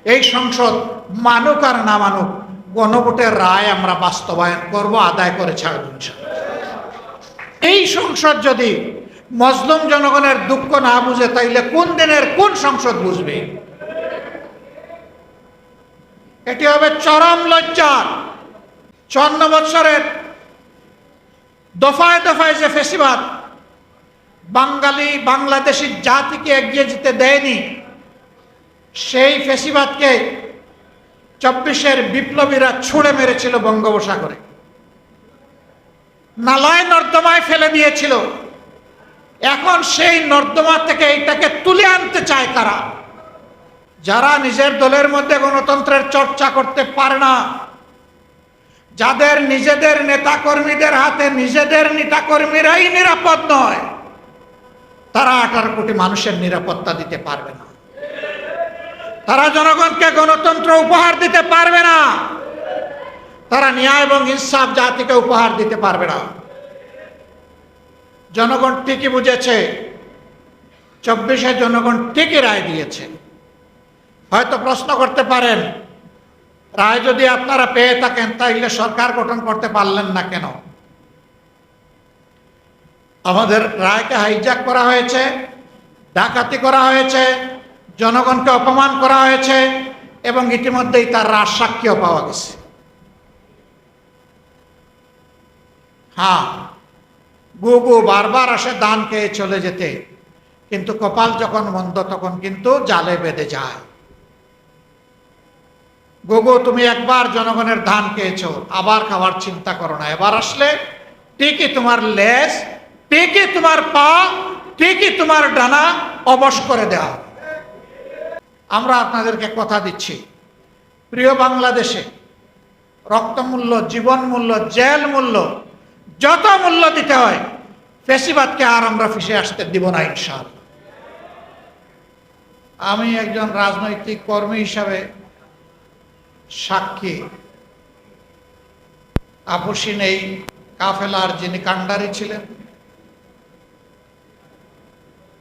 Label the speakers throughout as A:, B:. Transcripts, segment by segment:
A: এই সংসদ মানুক আর না মানুক, গণভোটের রায় আমরা বাস্তবায়ন করব, আদায় করে ছাড়ব ইনশাআল্লাহ। এই সংসদ যদি মজলুম জনগণের দুঃখ না বুঝে, তাইলে কোন দিনের কোন সংসদ বুঝবে? এটি হবে চরম লজ্জার। 54 বৎসরের দফায় দফায় যে ফেসিবাদ বাংলাদেশি জাতিকে এগিয়ে যেতে দেয়নি, সেই ফেসিবাদকে 24-এর বিপ্লবীরা ছুঁড়ে মেরেছিল বঙ্গোপসাগরে, নালায় নর্দমায় ফেলে দিয়েছিল। এখন সেই নর্দমা থেকে এইটাকে তুলে আনতে চায় কারা? যারা নিজের দলের মধ্যে গণতন্ত্রের চর্চা করতে পারে না, যাদের নিজেদের নেতাকর্মীদের হাতে নিজেদের নেতাকর্মীরাই নিরাপদ নয়, তারা 18 কোটি মানুষের নিরাপত্তা দিতে পারবে না। তারা জনগণকে গণতন্ত্র উপহার দিতে পারবে না। তারা ন্যায় এবং ইনসাফ জাতিকে উপহার দিতে পারবে না। জনগণ ঠিকই বুঝেছে, 24-এ জনগণ ঠিকই রায় দিয়েছে। হয়তো প্রশ্ন করতে পারেন, রায় যদি আপনারা পেয়ে থাকেন তাইলে সরকার গঠন করতে পারলেন না কেন? আমাদের রায়কে হাইজ্যাক করা হয়েছে, ডাকাতি করা হয়েছে, জনগণকে অপমান করা হয়েছে এবং ইতিমধ্যেই তার রাজসাক্ষীও পাওয়া গেছে। হ্যাঁ, গুগু বারবার আসে দান খেয়ে চলে যেতে, কিন্তু কপাল যখন মন্দ তখন কিন্তু জালে বেঁধে যায়। গুগু, তুমি একবার জনগণের ধান খেয়েছো, আবার খাওয়ার চিন্তা করো না। এবার আসলে ঠিকই তোমার লেজ, ঠিকই তোমার পা, ঠিকই তোমার ডানা অবশ করে দেওয়া। আমরা আপনাদেরকে কথা দিচ্ছি, প্রিয় বাংলাদেশে রক্তমূল্য, জীবন মূল্য, জেল মূল্য, যত মূল্য দিতে হয়, ফেসিবাদকে আর আমরা ফিসে আসতে দিব না ইনশাআল্লাহ। আমি একজন রাজনৈতিক কর্মী হিসাবে সাক্ষী, আপসীন এই কাফেলার যিনি কাণ্ডারি ছিলেন,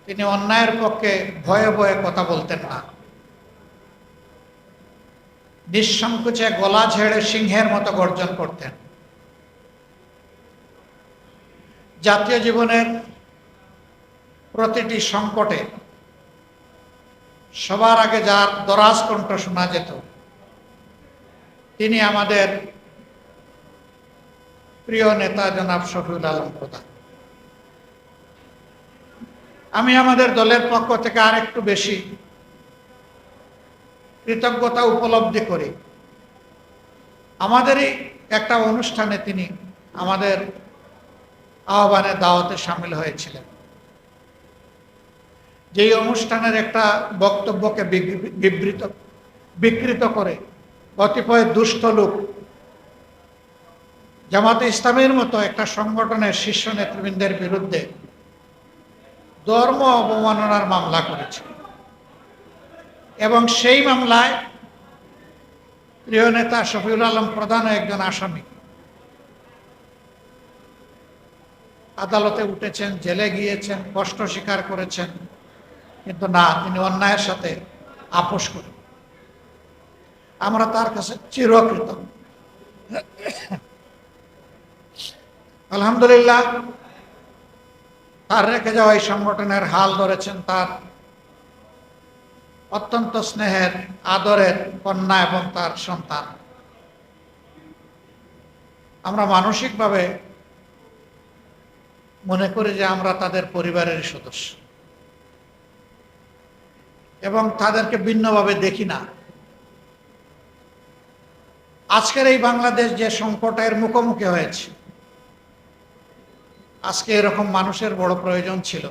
A: তিনি অন্যায়ের পক্ষে ভয়ে ভয়ে কথা বলতেন না। নিঃসংকোচে গলা ঝেড়ে সিংহের মতো গর্জন করতেন। জাতীয় জীবনের প্রতিটি সংকটে সবার আগে যার দরাজ কণ্ঠ শোনা যেত, তিনি আমাদের প্রিয় নেতা জনাব শফিউল আলম প্রধান। আমি আমাদের দলের পক্ষ থেকে আরেকটু বেশি কৃতজ্ঞতা উপলব্ধি করি। আমাদেরই একটা অনুষ্ঠানে তিনি আমাদের আহ্বানে দাওয়াতে সামিল হয়েছিলেন। যেই অনুষ্ঠানের একটা বক্তব্যকে বিকৃত করে কতিপয় দুষ্ট লোক জামাতে ইসলামীর মতো একটা সংগঠনের শীর্ষ নেতৃবৃন্দের বিরুদ্ধে ধর্ম অবমাননার মামলা করেছে এবং সেই মামলায় প্রিয় নেতা শফিউল আলম প্রধানও একজন আসামি। আদালতে উঠেছেন, জেলে গিয়েছেন, কষ্ট স্বীকার করেছেন, কিন্তু না, তিনি অন্যায়ের সাথে আপোষ করেন। আমরা তার কাছে চিরকৃতজ্ঞ। আলহামদুলিল্লাহ, তার রেখে যাওয়া এই সংগঠনের হাল ধরেছেন তার অত্যন্ত স্নেহের আদরের কন্যা এবং তার সন্তান। আমরা মানসিকভাবে মনে করি যে আমরা তাদের পরিবারের সদস্য এবং তাদেরকে ভিন্নভাবে দেখি না। আজকের এই বাংলাদেশ যে সংকটের মুখোমুখি হয়েছে, আজকে এরকম মানুষের বড় প্রয়োজন ছিল,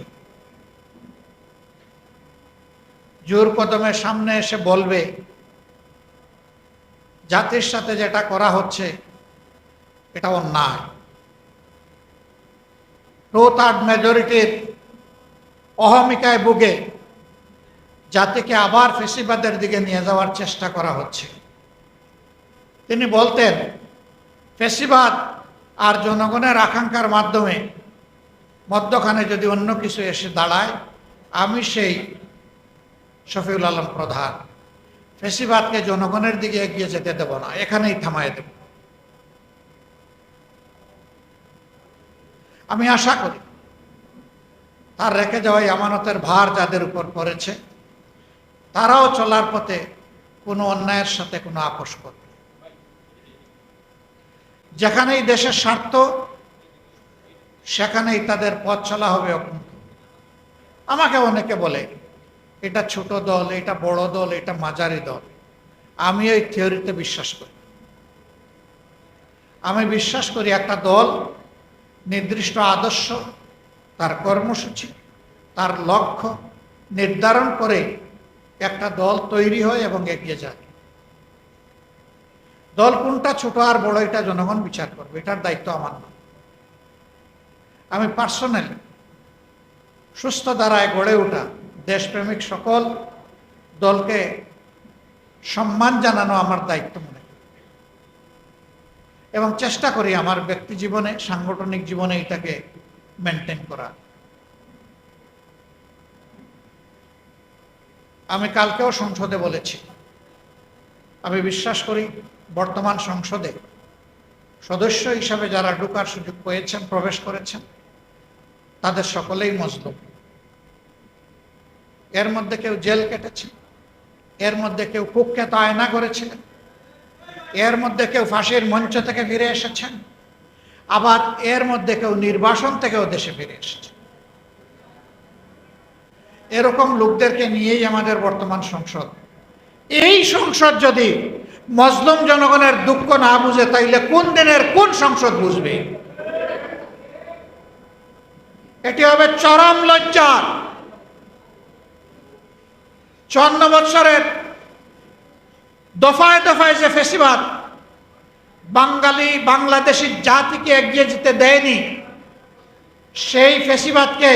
A: জোর কদমের সামনে এসে বলবে জাতির সাথে যেটা করা হচ্ছে এটা অন্যায়। 2/3 মেজরিটির অহমিকায় ভুগে জাতিকে আবার ফেসিবাদের দিকে নিয়ে যাওয়ার চেষ্টা করা হচ্ছে। তিনি বলতেন, ফেসিবাদ আর জনগণের আকাঙ্ক্ষার মাধ্যমে মধ্যখানে যদি অন্য কিছু এসে দাঁড়ায়, আমি সেই শফিউল আলম প্রধান। ফ্যাসিবাদকে জনগণের দিকে এগিয়ে যেতে দেব না, এখানেই থামায় দেব। আমি আশা করি তার রেখে যাওয়া আমানতের ভার যাদের উপর পড়েছে তারাও চলার পথে কোনো অন্যায়ের সাথে কোনো আপোষ করবে। যেখানেই দেশের স্বার্থ সেখানেই তাদের পথ চলা হবে অকুণ্ঠ। আমাকে অনেকে বলে এটা ছোট দল, এটা বড় দল, এটা মাঝারি দল। আমি ওই থিওরিতে বিশ্বাস করি। আমি বিশ্বাস করি একটা দল নির্দিষ্ট আদর্শ, তার কর্মসূচি, তার লক্ষ্য নির্ধারণ করে একটা দল তৈরি হয় এবং এগিয়ে যায়। দল কোনটা ছোট আর বড় এটা জনগণ বিচার করবে, এটার দায়িত্ব আমার না। আমি পার্সোনালি সুস্থ ধারায় গড়ে ওঠা দেশপ্রেমিক সকল দলকে সম্মান জানানো আমার দায়িত্ব মনে করি এবং চেষ্টা করি আমার ব্যক্তি জীবনে, সাংগঠনিক জীবনে এটাকে মেনটেন করা। আমি কালকেও সংসদে বলেছি, আমি বিশ্বাস করি বর্তমান সংসদে সদস্য হিসাবে যারা ঢোকার সুযোগ পেয়েছেন, প্রবেশ করেছেন, তাদের সকলেই মজলুম। এর মধ্যে কেউ জেল কেটেছেন, এর মধ্যে কেউ কুখ্যাত আয়না করেছিলেন, এর মধ্যে কেউ ফাঁসির মঞ্চ থেকে ফিরে এসেছেন, আবার এর মধ্যে কেউ নির্বাসন থেকেও দেশে ফিরে এসেছেন। এরকম লোকদেরকে নিয়েই আমাদের বর্তমান সংসদ। এই সংসদ যদি মজলুম জনগণের দুঃখ না বুঝে তাইলে কোন দিনের কোন সংসদ বুঝবে? এটি হবে চরম লজ্জার। 54 বৎসরের দফায় দফায় যে ফ্যাসিবাদ বাঙালি বাংলাদেশি জাতিকে এগিয়ে যেতে দেয়নি, সেই ফ্যাসিবাদকে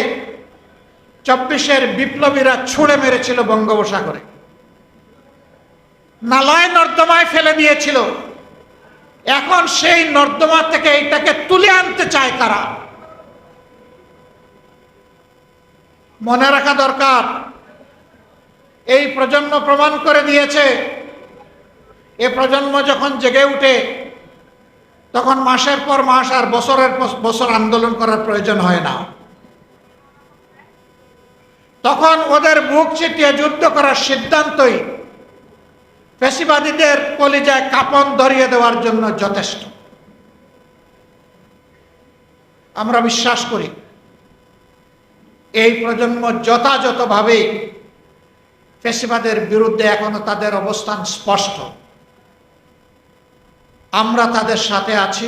A: 24-এর বিপ্লবীরা ছুঁড়ে মেরেছিল বঙ্গোপসাগরে, নালায় নর্দমায় ফেলে দিয়েছিল। এখন সেই নর্দমা থেকে এটাকে তুলে আনতে চায় তারা। মনে রাখা দরকার, এই প্রজন্ম প্রমাণ করে দিয়েছে, এ প্রজন্ম যখন জেগে উঠে তখন মাসের পর মাস আর বছরের পর বছর আন্দোলন করার প্রয়োজন হয় না। তখন ওদের বুক চিতিয়ে যুদ্ধ করার সিদ্ধান্তই ফ্যাসিবাদীদের কলিজায় কাঁপন ধরিয়ে দেওয়ার জন্য যথেষ্ট। আমরা বিশ্বাস করি এই প্রজন্ম যথাযথভাবে ফ্যাসিবাদের বিরুদ্ধে এখনো তাদের অবস্থান স্পষ্ট। আমরা তাদের সাথে আছি,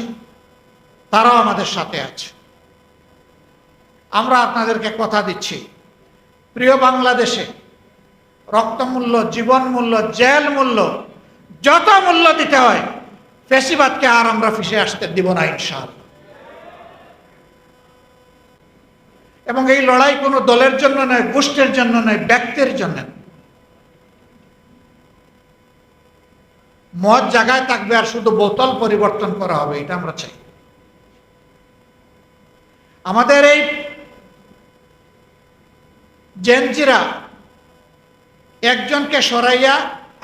A: তারাও আমাদের সাথে আছে। আমরা আপনাদেরকে কথা দিচ্ছি, প্রিয় বাংলাদেশে রক্তমূল্য, জীবন মূল্য, জেল মূল্য, যত মূল্য দিতে হয়, ফ্যাসিবাদকে আর আমরা ফিরে আসতে দিব না ইনশাআল্লাহ। এবং এই লড়াই কোনো দলের জন্য নয়, গোষ্ঠীর জন্য নয়, ব্যক্তির জন্য। মদ জায়গায় থাকবে আর শুধু বোতল পরিবর্তন করা হবে, এটা আমরা চাই। আমাদের এই জেনজিরা একজনকে সরাইয়া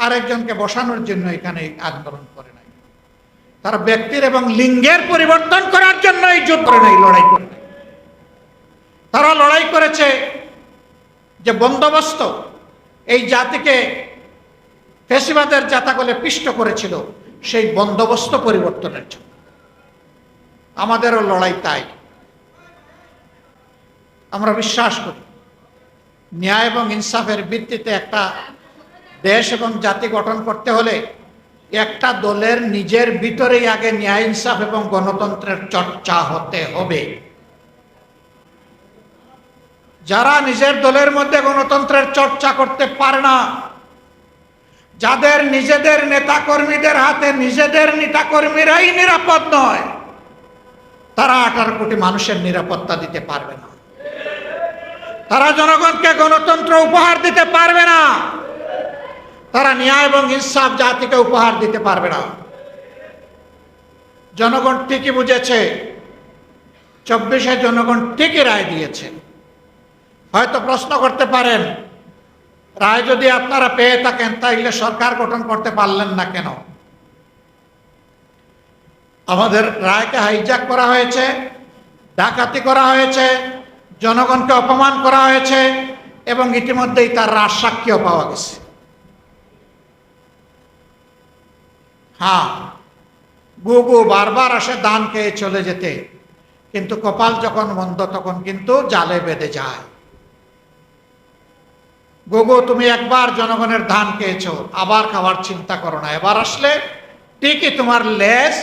A: আরেকজনকে বসানোর জন্য এখানে আন্দোলন করে নাই, তারা ব্যক্তির এবং লিঙ্গের পরিবর্তন করার জন্য এই যুদ্ধ করে নাই, লড়াই করে নাই। তারা লড়াই করেছে যে বন্দোবস্ত এই জাতিকে ফ্যাসিবাদের জাতাকলে পিষ্ট করেছিল, সেই বন্দোবস্ত পরিবর্তনের জন্য। আমাদেরও লড়াই তাই। আমরা বিশ্বাস করি ন্যায় এবং ইনসাফের ভিত্তিতে একটা দেশ এবং জাতি গঠন করতে হলে একটা দলের নিজের ভিতরেই আগে ন্যায় ইনসাফ এবং গণতন্ত্রের চর্চা হতে হবে। যারা নিজের দলের মধ্যে গণতন্ত্রের চর্চা করতে পারে না, যাদের নিজেদের নেতাকর্মীদের হাতে নিজেদের নেতাকর্মীরাই নিরাপদ নয়, তারা 18 কোটি মানুষের নিরাপত্তা দিতে পারবে না। তারা জনগণকে গণতন্ত্র উপহার দিতে পারবে না। তারা ন্যায় এবং ইনসাফ জাতিকে উপহার দিতে পারবে না। জনগণ ঠিকই বুঝেছে, 24-এ জনগণ ঠিকই রায় দিয়েছে। হয়তো প্রশ্ন করতে পারেন রায় যদি আপনারা পেয়ে থাকেন তাইলে সরকার গঠন করতে পারলেন না কেন? আমাদের রায়কে হাইজ্যাক করা হয়েছে, ডাকাতি করা হয়েছে, জনগণকে অপমান করা হয়েছে এবং ইতিমধ্যেই তার রাজসাক্ষীও পাওয়া গেছে। হ্যাঁ, গুগু বারবার আসে দান খেয়ে চলে যেতে, কিন্তু কপাল যখন মন্দ তখন কিন্তু জালে বেঁধে যায়। গুগু, তুমি একবার জনগণের ধান খেয়েছো, আবার খাবার চিন্তা করো না। এবার আসলে ঠিকই তোমার লেজ,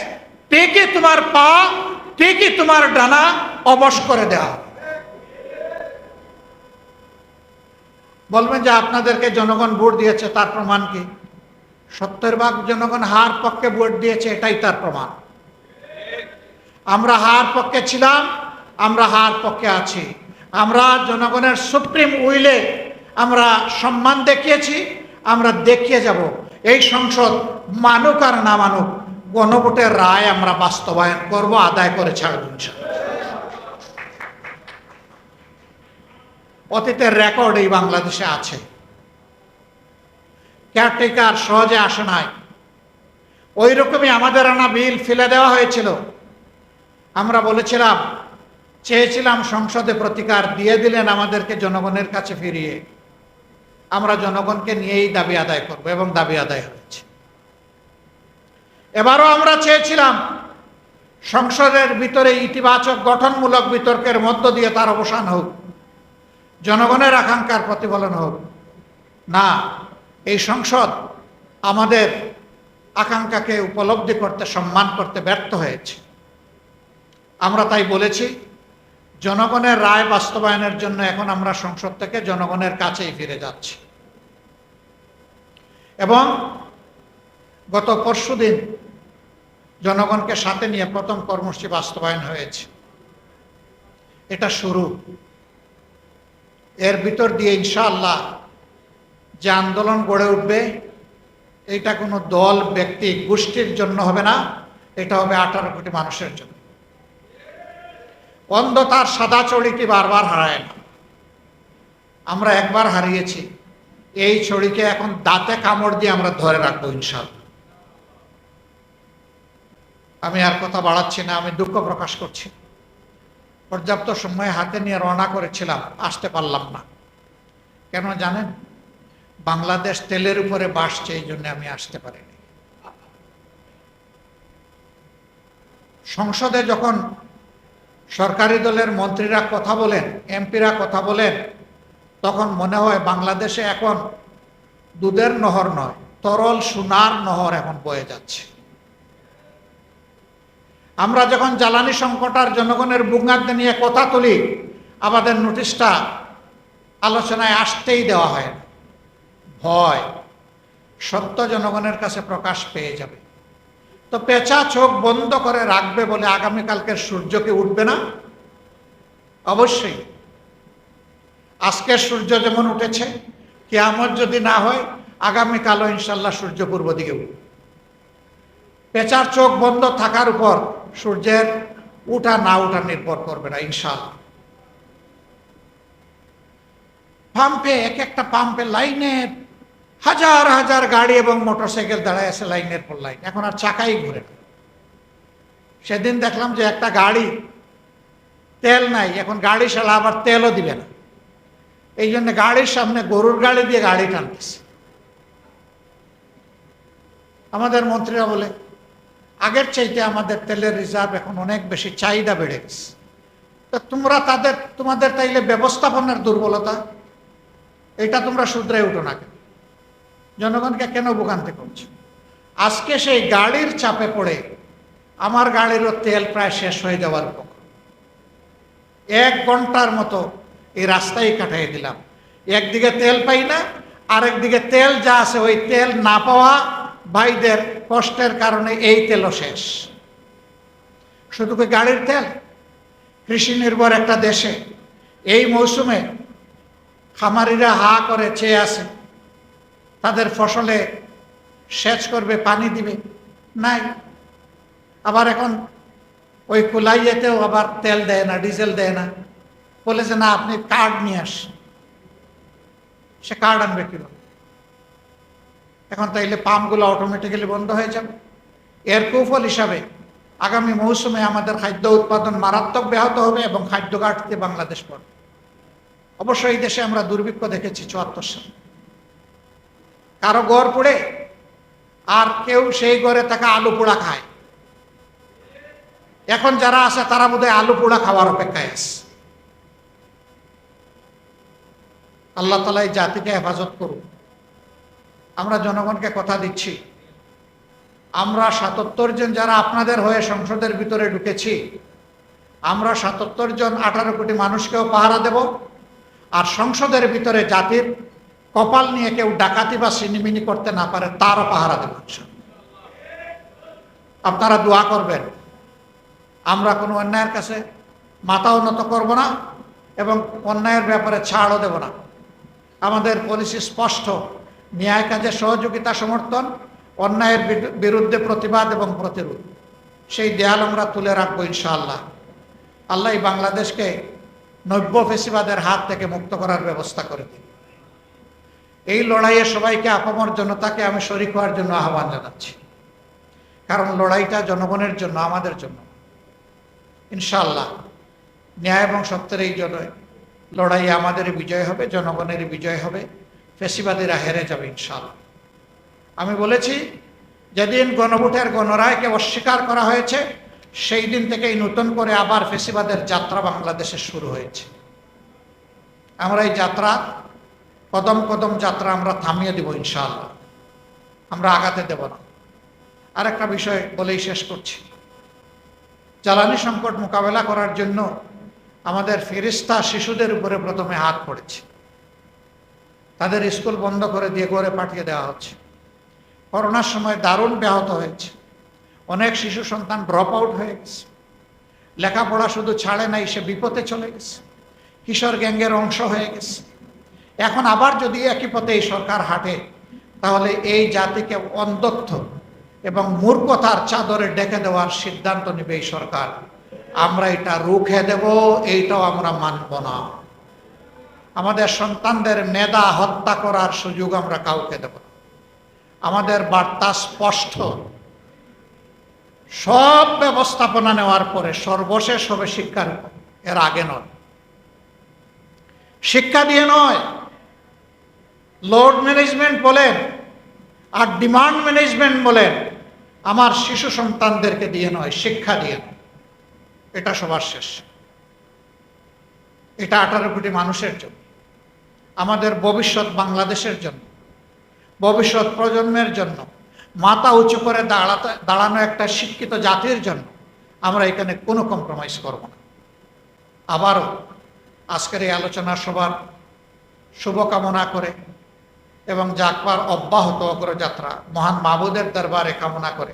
A: ঠিকই তোমার পা, ঠিকই তোমার ডানা অবশ করে দেওয়া। বলবেন যে আপনাদেরকে জনগণ ভোট দিয়েছে, তার প্রমাণ কি? 70% জনগণ হার পক্ষে ভোট দিয়েছে, এটাই তার প্রমাণ। আমরা হার পক্ষে ছিলাম, আমরা হার পক্ষে আছি। আমরা জনগণের সুপ্রিম উইলে আমরা সম্মান দেখিয়েছি, আমরা দেখিয়ে যাব। এই সংসদ মানুক আর না মানুক, গণভোটের রায় আমরা বাস্তবায়ন করব, আদায় করে ছাড়ব ইনশাআল্লাহ। অতীতের রেকর্ড এই বাংলাদেশে আছে। কেয়ারটেকার সহজে আসে নাই। ওই রকমই আমাদের আনা বিল ফেলে দেওয়া হয়েছিল। আমরা বলেছিলাম, চেয়েছিলাম সংসদে প্রতিকার, দিয়ে দিলেন আমাদেরকে জনগণের কাছে ফিরিয়ে। আমরা জনগণকে নিয়েই দাবি আদায় করব এবং দাবি আদায় হয়েছে। এবারও আমরা চেয়েছিলাম সংসদের ভিতরে ইতিবাচক গঠনমূলক বিতর্কের মধ্য দিয়ে তার অবসান হোক, জনগণের আকাঙ্ক্ষার প্রতিফলন হোক। না, এই সংসদ আমাদের আকাঙ্ক্ষাকে উপলব্ধি করতে, সম্মান করতে ব্যর্থ হয়েছে। আমরা তাই বলেছি, জনগণের রায় বাস্তবায়নের জন্য এখন আমরা সংসদ থেকে জনগণের কাছেই ফিরে যাচ্ছি। এবং গত পরশুদিন জনগণকে সাথে নিয়ে প্রথম কর্মসূচি বাস্তবায়ন হয়েছে। এটা শুরু। এর ভিতর দিয়ে ইনশাআল্লাহ যে আন্দোলন গড়ে উঠবে, এটা কোনো দল, ব্যক্তি, গোষ্ঠীর জন্য হবে না, এটা হবে 18 কোটি মানুষের জন্য। অন্ধ তার সাদা চড়িটি বারবার হারায় না। আমরা একবার হারিয়েছি, এই ছড়িকে এখন দাঁতে কামড় দিয়ে আমরা ধরে রাখবো ইনশাআল্লাহ। আমি আর কথা বাড়াচ্ছি না, আমি দুঃখ প্রকাশ করছি। পর্যাপ্ত সময় হাতে নিয়ে রওনা করেছিলাম, আসতে পারলাম না। কেন জানেন? বাংলাদেশ তেলের উপরে বাসছে, এই জন্য আমি আসতে পারিনি। সংসদে যখন সরকারি দলের মন্ত্রীরা কথা বলেন, এমপিরা কথা বলেন, তখন মনে হয় বাংলাদেশে এখন দুধের নহর নয়, তরল সোনার নহর এখন বয়ে যাচ্ছে। আমরা যখন জ্বালানি সংকট আর জনগণের ভোগান্তি নিয়ে কথা তুলি, আমাদের নোটিশটা আলোচনায় আসতেই দেওয়া হয় না। ভয়, সত্য জনগণের কাছে প্রকাশ পেয়ে যাবে। তো পেঁচা চোখ বন্ধ করে রাখবে বলে আগামীকালকের সূর্যকে উঠবে না? অবশ্যই। আজকের সূর্য যেমন উঠেছে, কিয়ামত যদি না হয় আগামীকালও ইনশাল্লাহ সূর্য পূর্ব দিকে উঠবে। পেঁচার চোখ বন্ধ থাকার উপর সূর্যের উঠা না উঠা নির্ভর করবে না ইনশাআল্লাহ। পাম্পে, এক একটা পাম্পে লাইনে হাজার হাজার গাড়ি এবং মোটরসাইকেল দাঁড়ায় আছে লাইনের পর লাইন, এখন আর চাকাই ঘুরে না। সেদিন দেখলাম যে একটা গাড়ি তেল নাই, এখন গাড়ি শালা আবার তেলও দিবে না, এই জন্য গাড়ির সামনে গরুর গাড়ি দিয়ে গাড়ি টানতেছে। আমাদের মন্ত্রীরা বলে আগের চাইতে আমাদের তেলের রিজার্ভ এখন অনেক বেশি, চাহিদা বেড়ে গেছে। তো তোমরা তোমাদের তাইলে ব্যবস্থাপনার দুর্বলতা, এটা তোমরা শুধরে উঠো না কেন? জনগণকে কেন ভোগান্তি করছো? আজকে সেই গাড়ির চাপে পড়ে আমার গাড়িরও তেল প্রায় শেষ হয়ে যাওয়ার উপর। 1 ঘন্টার মতো এই রাস্তায় কাটাই দিলাম। একদিকে তেল পাই না, আরেকদিকে তেল যা আছে ওই তেল না পাওয়া ভাইদের কষ্টের কারণে এই তেলও শেষ। শুধু কি গাড়ির তেল? কৃষি নির্ভর একটা দেশে এই মৌসুমে খামারিরা হা করে চেয়ে আছে, তাদের ফসলে সেচ করবে, পানি দিবে, নাই। আবার এখন ওই কুলাইয়েতেও আবার তেল দেয় না, ডিজেল দেয় না, বলেছে না আপনি কার্ড নিয়ে আসেন। সে কার্ড আনবে কিভাবে? এখন তাইলে পাম্পগুলো অটোমেটিক্যালি বন্ধ হয়ে যাবে। এর কৌফল হিসাবে আগামী মৌসুমে আমাদের খাদ্য উৎপাদন মারাত্মক ব্যাহত হবে এবং খাদ্য ঘাটতিতে বাংলাদেশ পড়বে। অবশ্যই এই দেশে আমরা দুর্ভিক্ষ দেখেছি 74 সালে, কারো গড় পড়ে আর কেউ সেই ঘরে তাকে আলু পোড়া খায়। এখন যারা আছে তারা বোধহয় আলু পোড়া খাওয়ার অপেক্ষায় আছে। আল্লাহ তাআলা এই জাতিকে হেফাজত করুন। আমরা জনগণকে কথা দিচ্ছি, আমরা 77 জন যারা আপনাদের হয়ে সংসদের ভিতরে ঢুকেছি, আমরা 77 জন 18 কোটি মানুষকেও পাহারা দেব। আর সংসদের ভিতরে জাতির কপাল নিয়ে কেউ ডাকাতি বা সিনিমিনি করতে না পারে তারও পাহারা দেব। আপনারা দোয়া করবেন, আমরা কোনো অন্যায়ের কাছে মাথা উন্নত করব না এবং অন্যায়ের ব্যাপারে ছাড়ও দেব না। আমাদের পলিসি স্পষ্ট, ন্যায় কাজে সহযোগিতা সমর্থন, অন্যায়ের বিরুদ্ধে প্রতিবাদ এবং প্রতিরোধ। সেই দেয়াল আমরা তুলে রাখবো ইনশাআল্লাহ। আল্লাহ এই বাংলাদেশকে নব্য ফেসিবাদের হাত থেকে মুক্ত করার ব্যবস্থা করে দিন। এই লড়াইয়ে সবাইকে আপামর জনতাকে আমি শরীক হওয়ার জন্য আহ্বান জানাচ্ছি, কারণ লড়াইটা জনগণের জন্য, আমাদের জন্য। ইনশাআল্লাহ ন্যায় এবং সত্যের এই লড়াইয়ে আমাদেরই বিজয় হবে, জনগণেরই বিজয় হবে, ফেসিবাদীরা হেরে যাবে ইনশাআল্লাহ। আমি বলেছি, যেদিন গণভোটের গণরায়কে অস্বীকার করা হয়েছে সেই দিন থেকেই নতুন করে আবার ফেসিবাদের যাত্রা বাংলাদেশে শুরু হয়েছে। আমরা এই যাত্রা কদম কদম যাত্রা আমরা থামিয়ে দেব ইনশাআল্লাহ, আমরা আগাতে দেব না। আরেকটা বিষয় বলেই শেষ করছি, জ্বালানি সংকট মোকাবেলা করার জন্য আমাদের ফেরেশতা শিশুদের উপরে প্রথমে হাত পড়েছে। তাদের স্কুল বন্ধ করে দিয়ে ঘরে পাঠিয়ে দেওয়া হচ্ছে। করোনার সময় দারুণ ব্যাহত হয়েছে, অনেক শিশু সন্তান ড্রপ আউট হয়ে গেছে, লেখাপড়া শুধু ছাড়ে নাই, সে বিপথে চলে গেছে, কিশোর গ্যাংয়ের অংশ হয়ে গেছে। এখন আবার যদি একই পথে এই সরকার হাঁটে, তাহলে এই জাতিকে অন্ধত্ব এবং মূর্খতার চাদরে ডেকে দেওয়ার সিদ্ধান্ত নেবে এই সরকার। আমরা এটা রুখে দেব, এইটাও আমরা মানব না। আমাদের সন্তানদের মেধা হত্যা করার সুযোগ আমরা কাউকে দেব না। আমাদের বার্তা স্পষ্ট, সব ব্যবস্থাপনা নেওয়ার পরে সর্বশেষ হবে শিক্ষার উপর, এর আগে নয়। শিক্ষা দিয়ে নয়, লোড ম্যানেজমেন্ট বলেন আর ডিমান্ড ম্যানেজমেন্ট বলেন, আমার শিশু সন্তানদেরকে দিয়ে নয়, শিক্ষা দিয়ে নয়। এটা সবার শেষ। এটা 18 কোটি মানুষের জন্য, আমাদের ভবিষ্যৎ বাংলাদেশের জন্য, ভবিষ্যৎ প্রজন্মের জন্য, মাথা উঁচু করে দাঁড়ানো একটা শিক্ষিত জাতির জন্য আমরা এখানে কোনো কম্প্রোমাইজ করব না। আবারও আজকের এই আলোচনা সবার শুভকামনা করে এবং যাকবার অব্যাহত অগ্রযাত্রা মহান মাবুদের দরবারে কামনা করে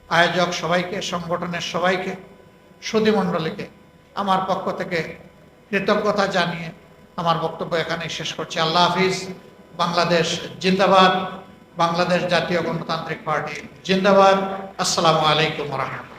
A: আয়োজক সবাইকে, সংগঠনের সবাইকে, সুধীমণ্ডলীকে আমার পক্ষ থেকে কৃতজ্ঞতা জানিয়ে আমার বক্তব্য এখানেই শেষ করছি। আল্লাহ হাফিজ। বাংলাদেশ জিন্দাবাদ। বাংলাদেশ জাতীয় গণতান্ত্রিক পার্টি জিন্দাবাদ। আসসালামু আলাইকুম ওয়া রাহমাতুল্লাহ।